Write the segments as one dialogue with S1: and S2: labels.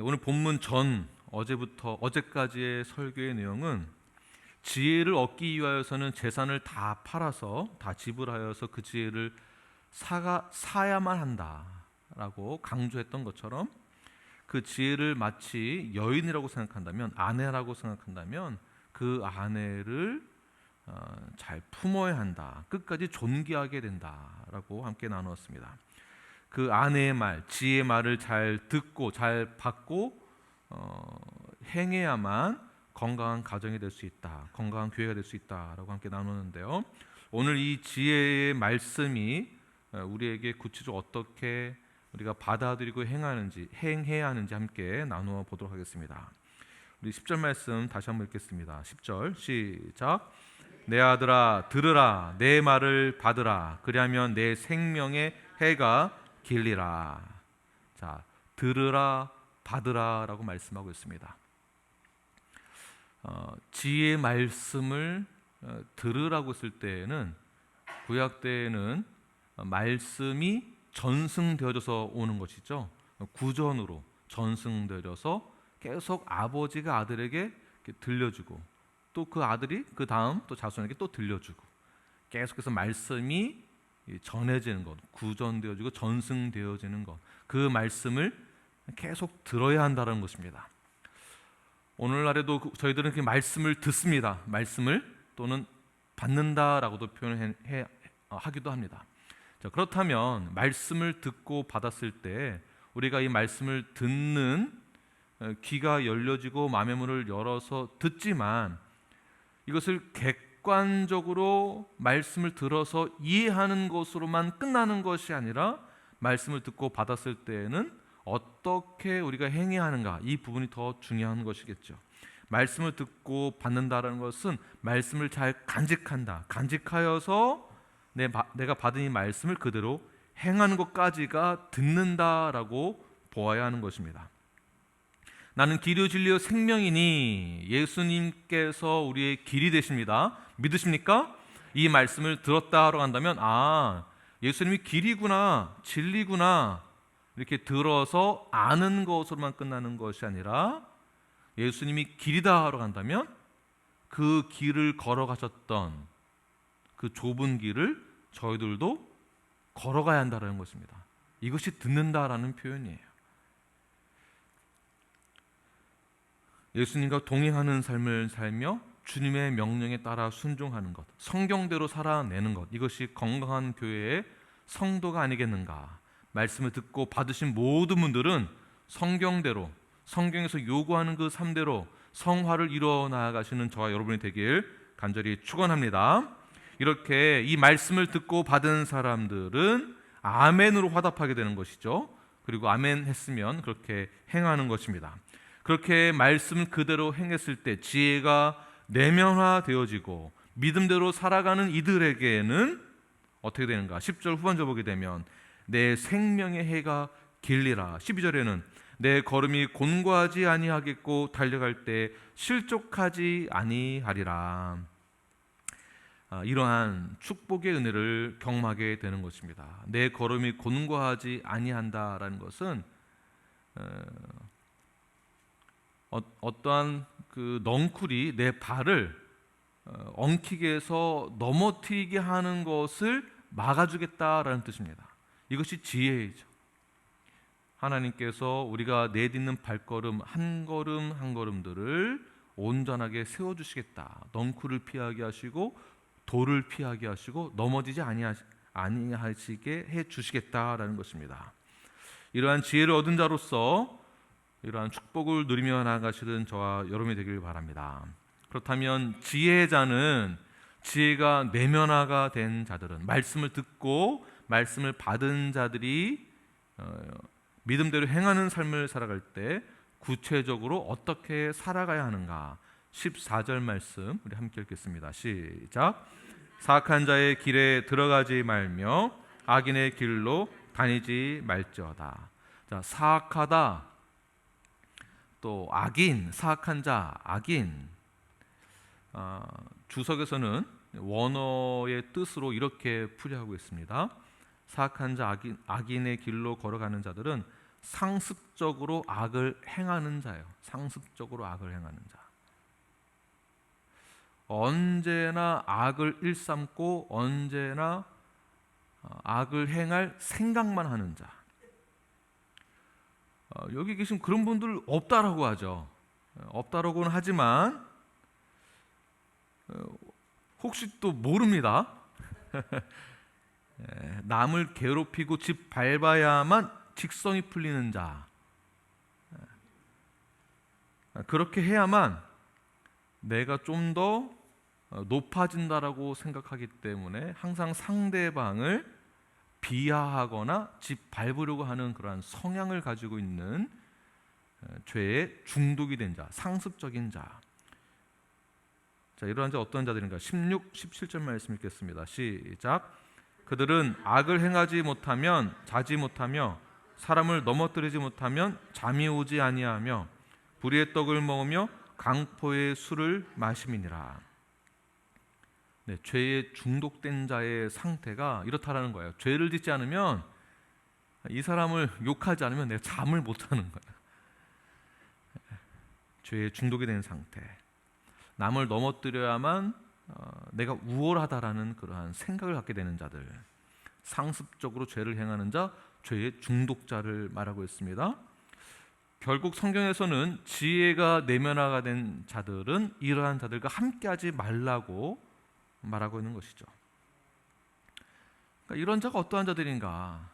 S1: 오늘 본문 어제부터 어제까지의 설교의 내용은 지혜를 얻기 위하여서는 재산을 다 팔아서 다 지불하여서 그 지혜를 사야만 한다라고 강조했던 것처럼 그 지혜를 마치 여인이라고 생각한다면, 아내라고 생각한다면 그 아내를 잘 품어야 한다, 끝까지 존귀하게 된다라고 함께 나누었습니다. 그 아내의 말, 지혜의 말을 잘 듣고 잘 받고 행해야만 건강한 가정이 될 수 있다, 건강한 교회가 될 수 있다라고 함께 나누는데요. 오늘 이 지혜의 말씀이 우리에게 구체적으로 어떻게 우리가 받아들이고 행해야 하는지 함께 나누어 보도록 하겠습니다. 우리 10절 말씀 다시 한번 읽겠습니다. 10절 시작. 내 아들아 들으라, 내 말을 받으라, 그리하면 내 생명의 해가 길리라. 자, 들으라 받으라라고 말씀하고 있습니다. 지혜의 말씀을 들으라고 쓸 때에는, 구약 때에는 말씀이 전승되어져서 오는 것이죠. 구전으로 전승되어져서 계속 아버지가 아들에게 들려주고, 또 그 아들이 그 다음 또 자손에게 또 들려주고, 계속해서 말씀이 전해지는 것, 구전되어지고 전승되어지는 것, 그 말씀을 계속 들어야 한다는 것입니다. 오늘날에도 저희들은 그 말씀을 듣습니다. 말씀을 또는 받는다라고도 하기도 합니다. 자, 그렇다면 말씀을 듣고 받았을 때 우리가 이 말씀을 듣는 귀가 열려지고 마음의 문을 열어서 듣지만, 이것을 객관적으로 말씀을 들어서 이해하는 것으로만 끝나는 것이 아니라 말씀을 듣고 받았을 때에는 어떻게 우리가 행해야 하는가, 이 부분이 더 중요한 것이겠죠. 말씀을 듣고 받는다는 것은 말씀을 잘 간직한다, 간직하여서 내가 받은 이 말씀을 그대로 행하는 것까지가 듣는다라고 보아야 하는 것입니다. 나는 길이요 진리요 생명이니, 예수님께서 우리의 길이 되십니다. 믿으십니까? 이 말씀을 들었다라고 한다면, 예수님이 길이구나, 진리구나, 이렇게 들어서 아는 것으로만 끝나는 것이 아니라, 예수님이 길이다라고 한다면 그 길을 걸어가셨던 그 좁은 길을 저희들도 걸어가야 한다는 것입니다. 이것이 듣는다라는 표현이에요. 예수님과 동행하는 삶을 살며 주님의 명령에 따라 순종하는 것, 성경대로 살아내는 것, 이것이 건강한 교회의 성도가 아니겠는가. 말씀을 듣고 받으신 모든 분들은 성경대로, 성경에서 요구하는 그 삶대로 성화를 이루어 나아가시는 저와 여러분이 되길 간절히 축원합니다. 이렇게 이 말씀을 듣고 받은 사람들은 아멘으로 화답하게 되는 것이죠. 그리고 아멘 했으면 그렇게 행하는 것입니다. 그렇게 말씀 그대로 행했을 때 지혜가 내면화되어지고 믿음대로 살아가는 이들에게는 어떻게 되는가? 10절 후반절 보게 되면 내 생명의 해가 길리라. 12절에는 내 걸음이 곤고하지 아니하겠고 달려갈 때 실족하지 아니하리라. 이러한 축복의 은혜를 경험하게 되는 것입니다. 내 걸음이 곤고하지 아니한다라는 것은 어떠한 그 넝쿨이 내 발을 엉키게 해서 넘어뜨리게 하는 것을 막아주겠다라는 뜻입니다. 이것이 지혜이죠. 하나님께서 우리가 내딛는 발걸음 한 걸음 한 걸음들을 온전하게 세워주시겠다. 넝쿨을 피하게 하시고 돌을 피하게 하시고 넘어지지 아니하시게 해주시겠다라는 것입니다. 이러한 지혜를 얻은 자로서 이러한 축복을 누리며 나아가시는 저와 여러분이 되길 바랍니다. 그렇다면 지혜의 자는, 지혜가 내면화가 된 자들은, 말씀을 듣고 말씀을 받은 자들이 믿음대로 행하는 삶을 살아갈 때 구체적으로 어떻게 살아가야 하는가. 14절 말씀 우리 함께 읽겠습니다. 시작. 사악한 자의 길에 들어가지 말며 악인의 길로 다니지 말지어다. 자, 사악하다, 또 악인, 사악한 자, 악인. 주석에서는 원어의 뜻으로 이렇게 풀이하고 있습니다. 사악한 자, 악인의 길로 걸어가는 자들은 상습적으로 악을 행하는 자예요. 상습적으로 악을 행하는 자. 언제나 악을 일삼고 언제나 악을 행할 생각만 하는 자. 여기 계신 그런 분들 없다라고 하죠. 없다라고는 하지만 혹시 또 모릅니다. 남을 괴롭히고 집 밟아야만 직성이 풀리는 자. 그렇게 해야만 내가 좀 더 높아진다라고 생각하기 때문에 항상 상대방을 비하하거나 집 밟으려고 하는 그러한 성향을 가지고 있는 죄에 중독이 된 자, 상습적인 자. 자, 이러한 자 어떤 자들인가? 16, 17절 말씀 읽겠습니다. 시작. 그들은 악을 행하지 못하면 자지 못하며 사람을 넘어뜨리지 못하면 잠이 오지 아니하며 불의의 떡을 먹으며 강포의 술을 마심이니라. 네, 죄에 중독된 자의 상태가 이렇다라는 거예요. 죄를 짓지 않으면, 이 사람을 욕하지 않으면 내가 잠을 못 하는 거예요. 죄에 중독이 된 상태. 남을 넘어뜨려야만 내가 우월하다라는 그러한 생각을 갖게 되는 자들, 상습적으로 죄를 행하는 자, 죄의 중독자를 말하고 있습니다. 결국 성경에서는 지혜가 내면화가 된 자들은 이러한 자들과 함께하지 말라고 말하고 있는 것이죠. 그러니까 이런 자가 어떠한 자들인가?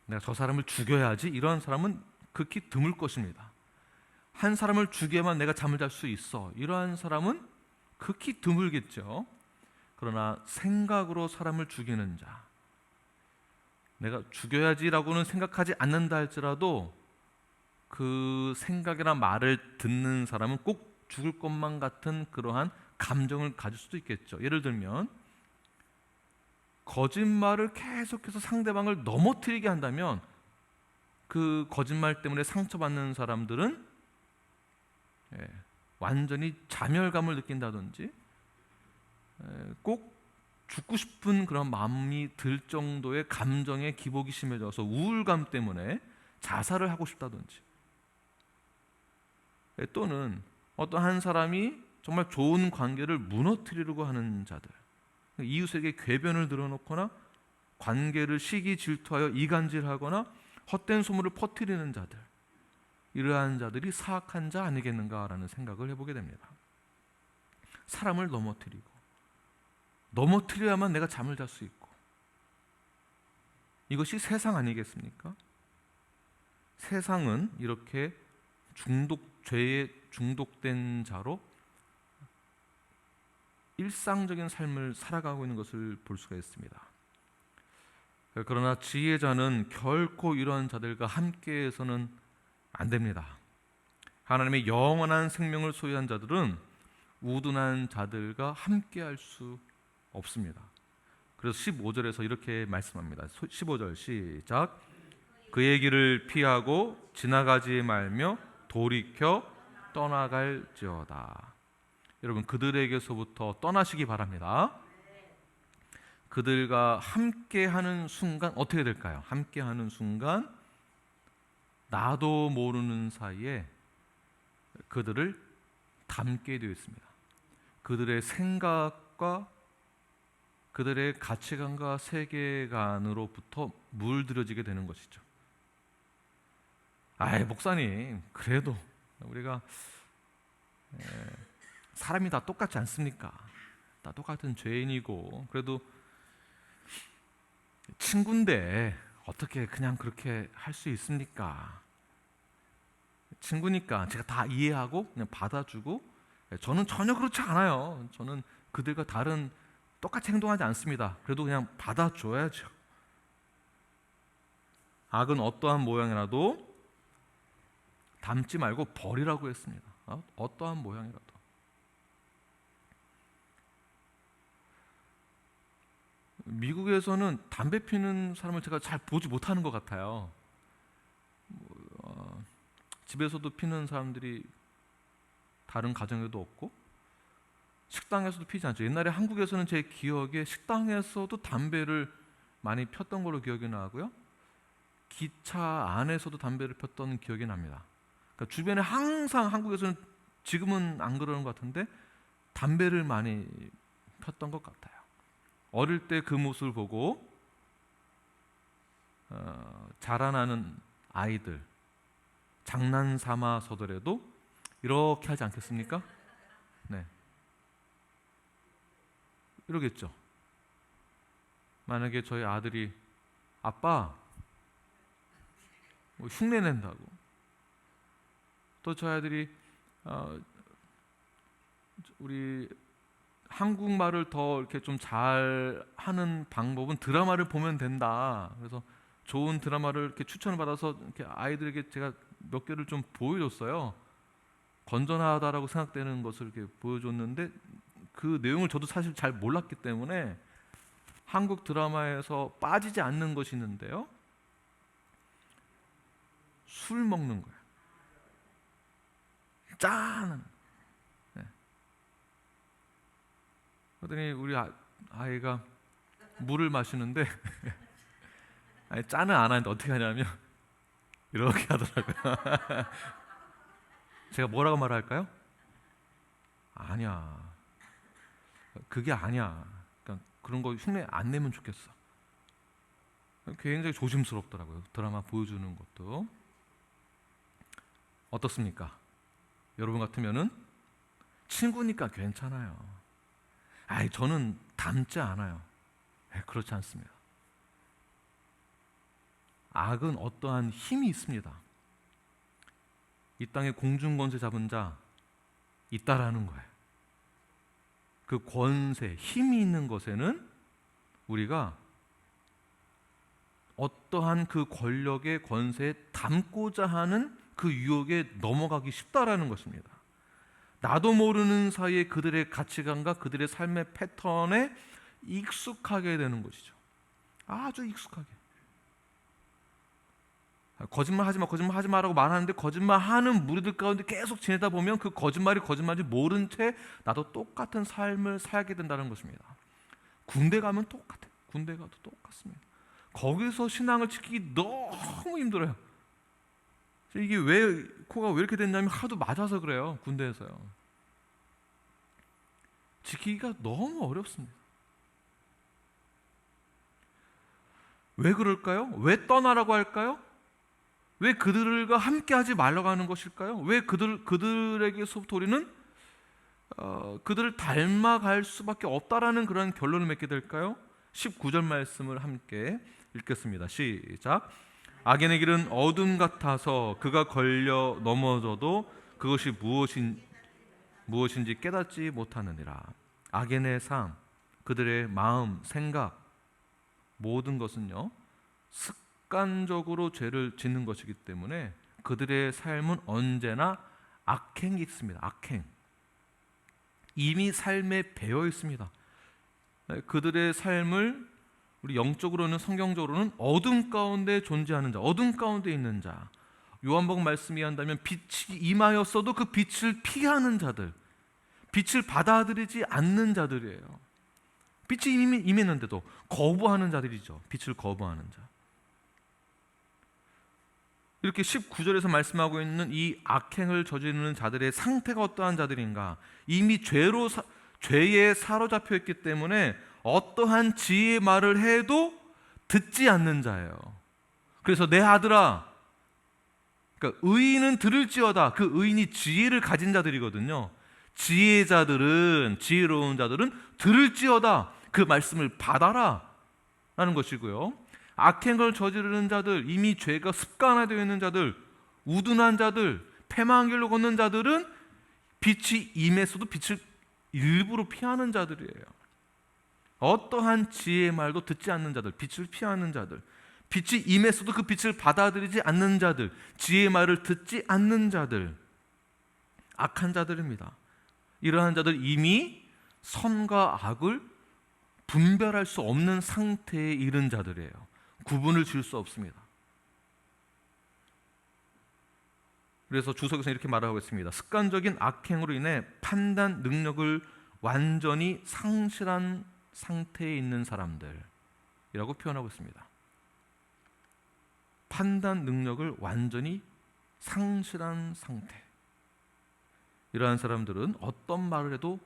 S1: 내가 저 사람을 죽여야지, 이런 사람은 극히 드물 것입니다. 한 사람을 죽여야만 내가 잠을 잘 수 있어, 이러한 사람은 극히 드물겠죠. 그러나 생각으로 사람을 죽이는 자, 내가 죽여야지라고는 생각하지 않는다 할지라도 그 생각이나 말을 듣는 사람은 꼭 죽을 것만 같은 그러한 감정을 가질 수도 있겠죠. 예를 들면 거짓말을 계속해서 상대방을 넘어뜨리게 한다면 그 거짓말 때문에 상처받는 사람들은 완전히 자멸감을 느낀다든지 꼭 죽고 싶은 그런 마음이 들 정도의 감정에 기복이 심해져서 우울감 때문에 자살을 하고 싶다든지, 또는 어떤 한 사람이 정말 좋은 관계를 무너뜨리려고 하는 자들, 이웃에게 궤변을 늘어놓거나 관계를 시기 질투하여 이간질하거나 헛된 소문을 퍼뜨리는 자들, 이러한 자들이 사악한 자 아니겠는가라는 생각을 해보게 됩니다. 사람을 넘어뜨려야만 내가 잠을 잘 수 있고, 이것이 세상 아니겠습니까? 세상은 이렇게 죄에 중독된 자로 일상적인 삶을 살아가고 있는 것을 볼 수가 있습니다. 그러나 지혜자는 결코 이런 자들과 함께해서는 안 됩니다. 하나님의 영원한 생명을 소유한 자들은 우둔한 자들과 함께할 수 없습니다. 그래서 15절에서 이렇게 말씀합니다. 15절 시작. 그의 길을 피하고 지나가지 말며 돌이켜 떠나갈지어다. 여러분, 그들에게서부터 떠나시기 바랍니다. 그들과 함께하는 순간 어떻게 될까요? 함께하는 순간 나도 모르는 사이에 그들을 닮게 되어 있습니다. 그들의 생각과 그들의 가치관과 세계관으로부터 물들여지게 되는 것이죠. 아이, 목사님, 그래도 우리가 사람이 다 똑같지 않습니까? 다 똑같은 죄인이고, 그래도 친구인데 어떻게 그냥 그렇게 할 수 있습니까? 친구니까 제가 다 이해하고 그냥 받아주고, 저는 전혀 그렇지 않아요. 저는 그들과 똑같이 행동하지 않습니다. 그래도 그냥 받아줘야죠. 악은 어떠한 모양이라도 닮지 말고 버리라고 했습니다. 어떠한 모양이라도. 미국에서는 담배 피는 사람을 제가 잘 보지 못하는 것 같아요. 집에서도 피는 사람들이 다른 가정에도 없고 식당에서도 피지 않죠. 옛날에 한국에서는 제 기억에 식당에서도 담배를 많이 폈던 걸로 기억이 나고요. 기차 안에서도 담배를 폈던 기억이 납니다. 그러니까 주변에 항상 한국에서는 지금은 안 그러는 것 같은데 담배를 많이 폈던 것 같아요. 어릴 때 그 모습을 보고 자라나는 아이들 장난 삼아서더라도 이렇게 하지 않겠습니까? 네, 이러겠죠. 만약에 저희 아들이 아빠 뭐 흉내 낸다고, 또 저희 아들이 우리 한국말을 더 이렇게 좀 잘 하는 방법은 드라마를 보면 된다. 그래서 좋은 드라마를 이렇게 추천을 받아서 이렇게 아이들에게 제가 몇 개를 좀 보여줬어요. 건전하다라고 생각되는 것을 이렇게 보여줬는데 그 내용을 저도 사실 잘 몰랐기 때문에 한국 드라마에서 빠지지 않는 것이 있는데요. 술 먹는 거예요. 짠. 네. 그러더니 우리 아이가 물을 마시는데 아니, 짠은 안 하는데 어떻게 하냐면 이렇게 하더라고요. 제가 뭐라고 말할까요? 아니야, 그게 아니야. 그러니까 그런 거 흉내 안 내면 좋겠어. 굉장히 조심스럽더라고요. 드라마 보여주는 것도. 어떻습니까? 여러분 같으면은 친구니까 괜찮아요. 아이, 저는 닮지 않아요. 그렇지 않습니다. 악은 어떠한 힘이 있습니다. 이 땅에 공중권세 잡은 자 있다라는 거예요. 그 권세, 힘이 있는 것에는 우리가 어떠한 그 권력의 권세에 담고자 하는 그 유혹에 넘어가기 쉽다라는 것입니다. 나도 모르는 사이에 그들의 가치관과 그들의 삶의 패턴에 익숙하게 되는 것이죠. 아주 익숙하게. 거짓말 하지 마, 거짓말 하지 마라고 말하는데 거짓말하는 무리들 가운데 계속 지내다 보면 그 거짓말이 거짓말인지 모른 채 나도 똑같은 삶을 살게 된다는 것입니다. 군대 가면 똑같아요. 군대 가도 똑같습니다. 거기서 신앙을 지키기 너무 힘들어요. 이게 왜 코가 왜 이렇게 됐냐면 하도 맞아서 그래요. 군대에서요. 지키기가 너무 어렵습니다. 왜 그럴까요? 왜 떠나라고 할까요? 왜 그들과 함께하지 말라고 하는 것일까요? 왜 그들에게서부터 우리는 그들을 닮아갈 수밖에 없다라는 그런 결론을 맺게 될까요? 19절 말씀을 함께 읽겠습니다. 시작. 악인의 길은 어둠 같아서 그가 걸려 넘어져도 그것이 무엇인지 깨닫지 못하느니라. 악인의 삶, 그들의 마음, 생각 모든 것은요 습관적으로 죄를 짓는 것이기 때문에 그들의 삶은 언제나 악행이 있습니다. 악행. 이미 삶에 배어 있습니다. 그들의 삶을 우리 영적으로는 성경적으로는 어둠 가운데 존재하는 자, 어둠 가운데 있는 자. 요한복음 말씀이 한다면 빛이 임하였어도 그 빛을 피하는 자들, 빛을 받아들이지 않는 자들이에요. 빛이 이미 임했는데도 거부하는 자들이죠. 빛을 거부하는 자. 이렇게 19절에서 말씀하고 있는 이 악행을 저지르는 자들의 상태가 어떠한 자들인가? 이미 죄에 사로잡혀 있기 때문에 어떠한 지혜의 말을 해도 듣지 않는 자예요. 그래서 내 아들아, 그러니까 의인은 들을지어다. 그 의인이 지혜를 가진 자들이거든요. 지혜로운 자들은 들을지어다. 그 말씀을 받아라 라는 것이고요. 악행을 저지르는 자들, 이미 죄가 습관화되어 있는 자들, 우둔한 자들, 패망한 길로 걷는 자들은 빛이 임했어도 빛을 일부러 피하는 자들이에요. 어떠한 지혜의 말도 듣지 않는 자들, 빛을 피하는 자들, 빛이 임했어도 그 빛을 받아들이지 않는 자들, 지혜의 말을 듣지 않는 자들, 악한 자들입니다. 이러한 자들 이미 선과 악을 분별할 수 없는 상태에 이른 자들이에요. 구분을 지을 수 없습니다. 그래서 주석에서 이렇게 말하고 있습니다. 습관적인 악행으로 인해 판단 능력을 완전히 상실한 상태에 있는 사람들이라고 표현하고 있습니다. 판단 능력을 완전히 상실한 상태. 이러한 사람들은 어떤 말을 해도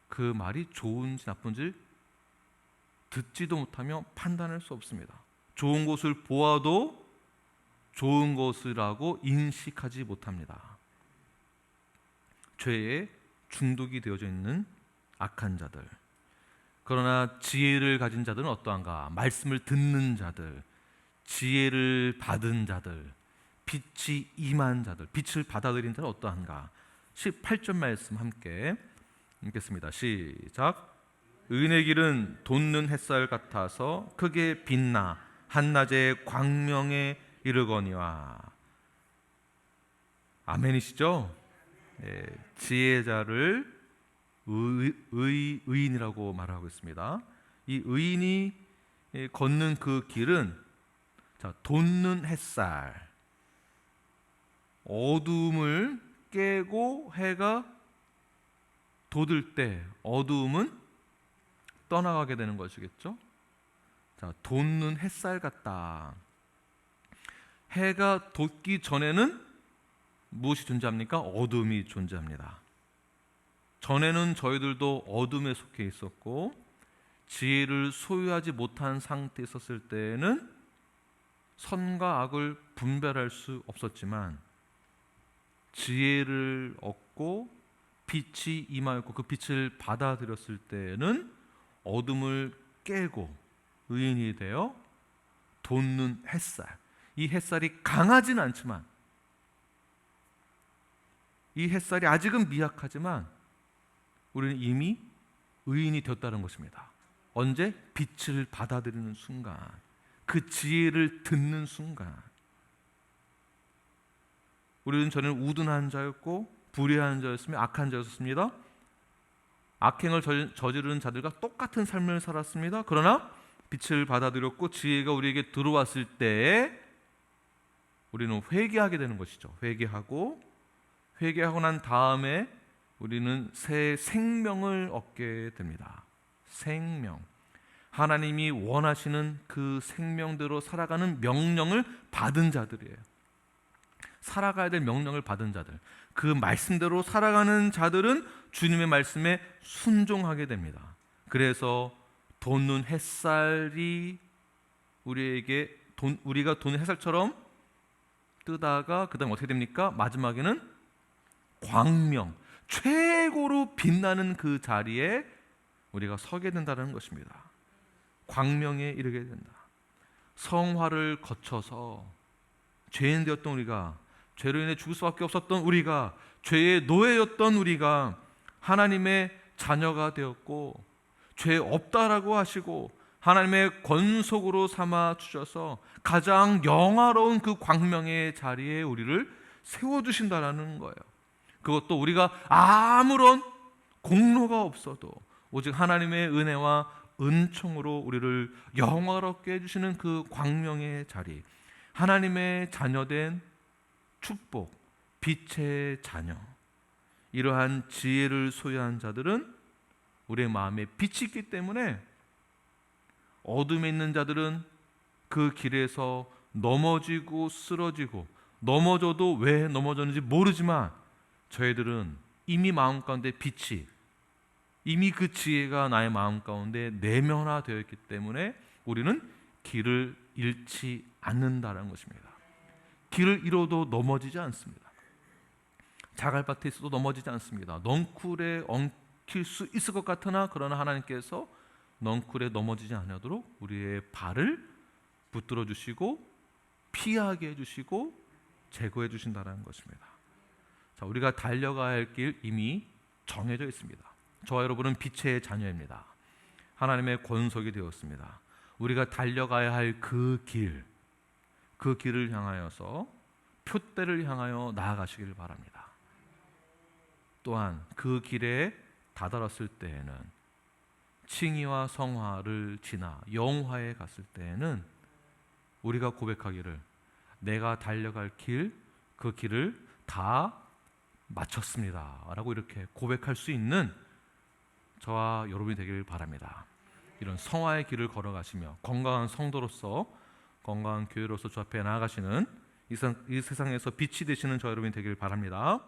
S1: 그 말이 좋은지 나쁜지 듣지도 못하며 판단할 수 없습니다. 좋은 것을 보아도 좋은 것이라고 인식하지 못합니다. 죄에 중독이 되어져 있는 악한 자들. 그러나 지혜를 가진 자들은 어떠한가? 말씀을 듣는 자들, 지혜를 받은 자들, 빛이 임한 자들, 빛을 받아들인 자는 어떠한가? 18절 말씀 함께 읽겠습니다. 시작. 의인의 길은 돋는 햇살 같아서 크게 빛나 한낮의 광명에 이르거니와. 아멘이시죠? 네, 지혜자를 의인이라고 말하고 있습니다. 이 의인이 걷는 그 길은 돋는 햇살, 어둠을 깨고 해가 돋을 때 어두움은 떠나가게 되는 것이겠죠. 돋는 햇살 같다. 해가 돋기 전에는 무엇이 존재합니까? 어둠이 존재합니다. 전에는 저희들도 어둠에 속해 있었고 지혜를 소유하지 못한 상태에 있었을 때에는 선과 악을 분별할 수 없었지만 지혜를 얻고 빛이 임하였고 그 빛을 받아들였을 때에는 어둠을 깨고 의인이 되어 돋는 햇살. 이 햇살이 강하진 않지만, 이 햇살이 아직은 미약하지만 우리는 이미 의인이 되었다는 것입니다. 언제? 빛을 받아들이는 순간, 그 지혜를 듣는 순간. 우리는 전에는 우둔한 자였고 불의한 자였으며 악한 자였습니다. 악행을 저지르는 자들과 똑같은 삶을 살았습니다. 그러나 빛을 받아들였고 지혜가 우리에게 들어왔을 때에 우리는 회개하게 되는 것이죠. 회개하고 난 다음에 우리는 새 생명을 얻게 됩니다. 생명. 하나님이 원하시는 그 생명대로 살아가는 명령을 받은 자들이에요. 살아가야 될 명령을 받은 자들, 그 말씀대로 살아가는 자들은 주님의 말씀에 순종하게 됩니다. 그래서 돋는 햇살이 우리가 돋는 햇살처럼 뜨다가 그 다음 어떻게 됩니까? 마지막에는 광명, 최고로 빛나는 그 자리에 우리가 서게 된다는 것입니다. 광명에 이르게 된다. 성화를 거쳐서 죄인 되었던 우리가, 죄로 인해 죽을 수밖에 없었던 우리가, 죄의 노예였던 우리가 하나님의 자녀가 되었고 죄 없다라고 하시고 하나님의 권속으로 삼아 주셔서 가장 영화로운 그 광명의 자리에 우리를 세워주신다라는 거예요. 그것도 우리가 아무런 공로가 없어도 오직 하나님의 은혜와 은총으로 우리를 영화롭게 해주시는 그 광명의 자리, 하나님의 자녀된 축복, 빛의 자녀. 이러한 지혜를 소유한 자들은 우리의 마음에 빛이 있기 때문에 어둠에 있는 자들은 그 길에서 넘어지고 쓰러지고, 넘어져도 왜 넘어졌는지 모르지만 저희들은 이미 마음 가운데 빛이, 이미 그 지혜가 나의 마음 가운데 내면화되어 있기 때문에 우리는 길을 잃지 않는다는 것입니다. 길을 잃어도 넘어지지 않습니다. 자갈밭에 있어도 넘어지지 않습니다. 넝쿨에 엉킬 수 있을 것 같으나 그러나 하나님께서 넝쿨에 넘어지지 않도록 우리의 발을 붙들어 주시고 피하게 해주시고 제거해 주신다는 것입니다. 자, 우리가 달려가야 할 길 이미 정해져 있습니다. 저와 여러분은 빛의 자녀입니다. 하나님의 권속이 되었습니다. 우리가 달려가야 할 그 길을 향하여서 표대를 향하여 나아가시길 바랍니다. 또한 그 길에 다다랐을 때에는 칭의와 성화를 지나 영화에 갔을 때에는 우리가 고백하기를 내가 달려갈 길, 그 길을 다 마쳤습니다 라고 이렇게 고백할 수 있는 저와 여러분이 되길 바랍니다. 이런 성화의 길을 걸어가시며 건강한 성도로서 건강한 교회로서 주 앞에 나아가시는 이 세상에서 빛이 되시는 저 여러분이 되길 바랍니다.